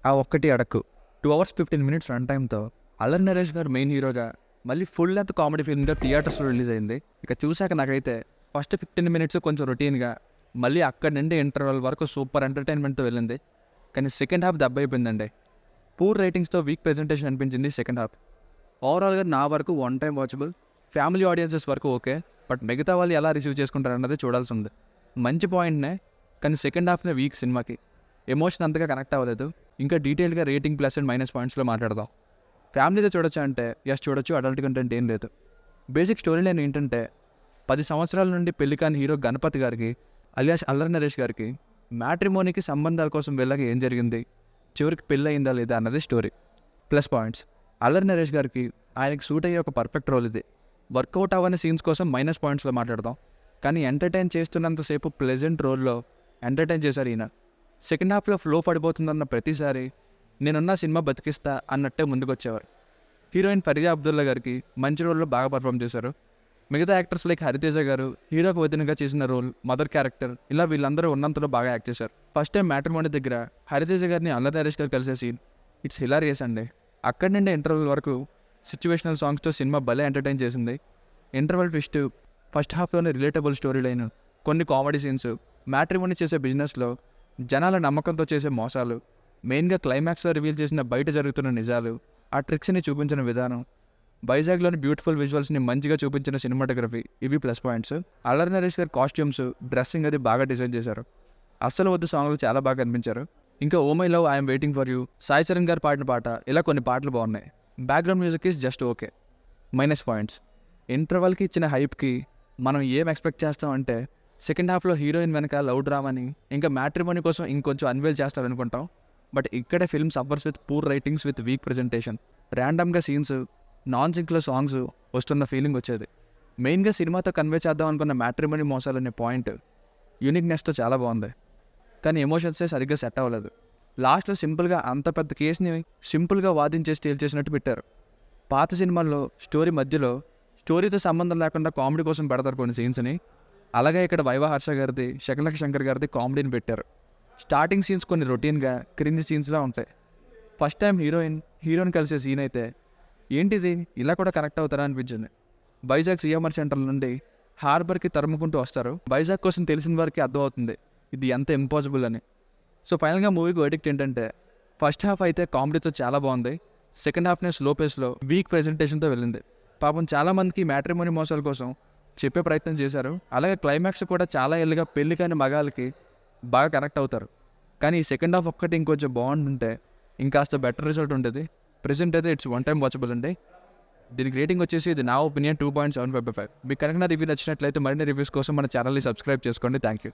ఆ ఒక్కటి అడక్కు 2 hours 15 minutes run టైమ్‌తో Allari Naresh గారు మెయిన్ హీరోగా మళ్ళీ ఫుల్ లెంత్ కామెడీ ఫిల్మ్‌గా థియేటర్స్‌లో రిలీజ్ అయింది. ఇక చూసాక నాకైతే ఫస్ట్ 15 మినిట్స్ కొంచెం రొటీన్‌గా, మళ్ళీ అక్కడి నుండి ఇంటర్వల్ వరకు సూపర్ ఎంటర్‌టైన్‌మెంట్‌తో వెళ్ళింది. కానీ సెకండ్ హాఫ్ దెబ్బైపోయిందండి. పూర్ రేటింగ్స్‌తో వీక్ ప్రెజెంటేషన్ అనిపించింది సెకండ్ హాఫ్. ఓవరాల్‌గా నా వరకు one time watchable. Family audiences వరకు ఓకే. బట్ మిగతా వాళ్ళు ఎలా రిసీవ్ చేసుకుంటారన్నది చూడాల్సింది. మంచి పాయింట్‌నే, కానీ సెకండ్ హాఫ్‌నే వీక్ సినిమాకి. ఎమోషన్ అంతగా కనెక్ట్ అవ్వలేదు. ఇంకా డీటెయిల్‌గా రేటింగ్ ప్లస్ అండ్ మైనస్ పాయింట్స్‌లో మాట్లాడదాం. ఫ్యామిలీతో చూడొచ్చా అంటే యెస్ చూడొచ్చు. అడల్ట్ కంటెంట్ ఏం లేదు. బేసిక్ స్టోరీ లైన్ ఏంటంటే 10 సంవత్సరాల నుండి పెళ్లి కాని హీరో గణపతి గారికి అలియాస్ అల్లరి నరేష్ గారికి మ్యాట్రిమోనీకి సంబంధాల కోసం వెళ్ళాక ఏం జరిగింది, చివరికి పెళ్ళి అయిందా లేదా అన్నది story. Plus points: Allari Naresh గారికి ఆయనకి సూట్ అయ్యే ఒక పర్ఫెక్ట్ రోల్ ఇది. వర్కౌట్ అవ్వని సీన్స్ కోసం మైనస్ పాయింట్స్లో మాట్లాడదాం. కానీ ఎంటర్టైన్ చేస్తున్నంతసేపు ప్లెజెంట్ రోల్లో ఎంటర్టైన్ చేశారు ఈయన. సెకండ్ హాఫ్లో ఫ్లో పడిపోతుందన్న ప్రతిసారి నేనున్న సినిమా బతికిస్తా అన్నట్టే ముందుకొచ్చేవారు. హీరోయిన్ ఫరియా అబ్దుల్లా గారికి మంచి రోల్లో బాగా పర్ఫామ్ చేశారు. మిగతా యాక్టర్స్ లైక్ హరితేజ గారు హీరోకి వదినగా చేసిన రోల్, మదర్ క్యారెక్టర్, ఇలా వీళ్ళందరూ ఉన్నంతలో బాగా యాక్ట్ చేశారు. ఫస్ట్ టైం మ్యాట్రిమోనీ దగ్గర హరితేజ గారిని అల్లరి నరేష్ గారు కలిసే సీన్ ఇట్స్ హిలారియస్ అండి. అక్కడి నుండి ఇంటర్వల్ వరకు సిచ్యువేషనల్ సాంగ్స్తో సినిమా భలే ఎంటర్టైన్ చేసింది. ఇంటర్వల్ ట్విస్ట్, ఫస్ట్ హాఫ్లోనే రిలేటబుల్ స్టోరీ లైన్, కొన్ని కామెడీ సీన్స్, మ్యాట్రిమోనీ చేసే బిజినెస్లో జనాల నమ్మకంతో చేసే మోసాలు, మెయిన్గా క్లైమాక్స్లో రివీల్ చేసిన బయట జరుగుతున్న నిజాలు, ఆ ట్రిక్స్ని చూపించిన విధానం, వైజాగ్లోని బ్యూటిఫుల్ విజువల్స్ని మంచిగా చూపించిన సినిమాటోగ్రఫీ, ఇవి ప్లస్ పాయింట్స్. అల్లరి నరేష్ గారి కాస్ట్యూమ్స్, డ్రెస్సింగ్ అది బాగా డిజైన్ చేశారు. అస్సలు వద్దు సాంగ్లు చాలా బాగా అనిపించారు. ఇంకా oh my love I'm waiting for you, Sai Charan గారు పాడిన పాట, ఇలా కొన్ని పాటలు బాగున్నాయి. Background music is just okay. Minus points: ఇంటర్వల్కి ఇచ్చిన హైప్కి మనం ఏం ఎక్స్పెక్ట్ చేస్తాం అంటే సెకండ్ హాఫ్లో హీరోయిన్ వెనక లవ్ డ్రామాని, ఇంకా మ్యాట్రిమోనీ కోసం ఇంకొంచెం అన్వేల్ చేస్తారనుకుంటాం. బట్ ఇక్కడే film suffers with poor writings with week presentation. ర్యాండమ్గా సీన్స్, నాన్ సింక్లో సాంగ్స్ వస్తున్న ఫీలింగ్ వచ్చేది. మెయిన్గా సినిమాతో కన్వే చేద్దాం అనుకున్న మ్యాట్రిమోనీ మోసాలనే పాయింట్ యూనిక్నెస్తో చాలా బాగుంది. కానీ ఎమోషన్సే సరిగ్గా సెట్ అవ్వలేదు. లాస్ట్లో సింపుల్గా అంత పెద్ద కేసుని సింపుల్గా వాదించేసి తేల్చేసినట్టు పెట్టారు. పాత సినిమాల్లో స్టోరీ మధ్యలో స్టోరీతో సంబంధం లేకుండా కామెడీ కోసం పెడతారు కొన్ని సీన్స్ని. అలాగే ఇక్కడ వైవా హర్ష గారిది, శకలక శంకర్ గారిది కామెడీని పెట్టారు. స్టార్టింగ్ సీన్స్ కొన్ని రొటీన్గా క్రింజ్ సీన్స్లా ఉంటాయి. ఫస్ట్ టైం హీరోని కలిసే సీన్ అయితే ఏంటిది ఇలా కూడా కనెక్ట్ అవుతారా అనిపించింది. వైజాగ్ సిఎంఆర్ సెంటర్ నుండి హార్బర్కి తరుముకుంటూ వస్తారు. వైజాగ్ కోసం తెలిసిన వారికి అర్థమవుతుంది ఇది ఎంత ఇంపాసిబుల్ అని. సో ఫైనల్గా మూవీకి వర్డిక్ట్ ఏంటంటే ఫస్ట్ హాఫ్ అయితే కామెడీతో చాలా బాగుంది. సెకండ్ హాఫ్నే స్లో పేస్లో వీక్ ప్రెజెంటేషన్తో వెళ్ళింది. పాపం చాలామందికి మ్యాట్రిమోనీ మోసాల కోసం చెప్పే ప్రయత్నం చేశారు. అలాగే క్లైమాక్స్ కూడా చాలా ఏళ్ళుగా పెళ్లి కాని మగాళ్ళకి బాగా కనెక్ట్ అవుతారు. కానీ ఈ సెకండ్ హాఫ్ ఒక్కటి ఇంకొంచెం బాగుంటుంటే ఇంకాస్త బెటర్ రిజల్ట్ ఉంటుంది. ప్రెజెంట్ అయితే ఇట్స్ వన్ టైం వాచబుల్ అండి. దీనికి రేటింగ్ వచ్చేసి ఇది నా ఒపీనియన్ 2.75/5. మీకు కనుక నా రివ్యూ నచ్చినట్లయితే మరిన్ని రివ్యూస్ కోసం మన ఛానల్ని సబ్స్క్రైబ్ చేసుకోండి. Thank you.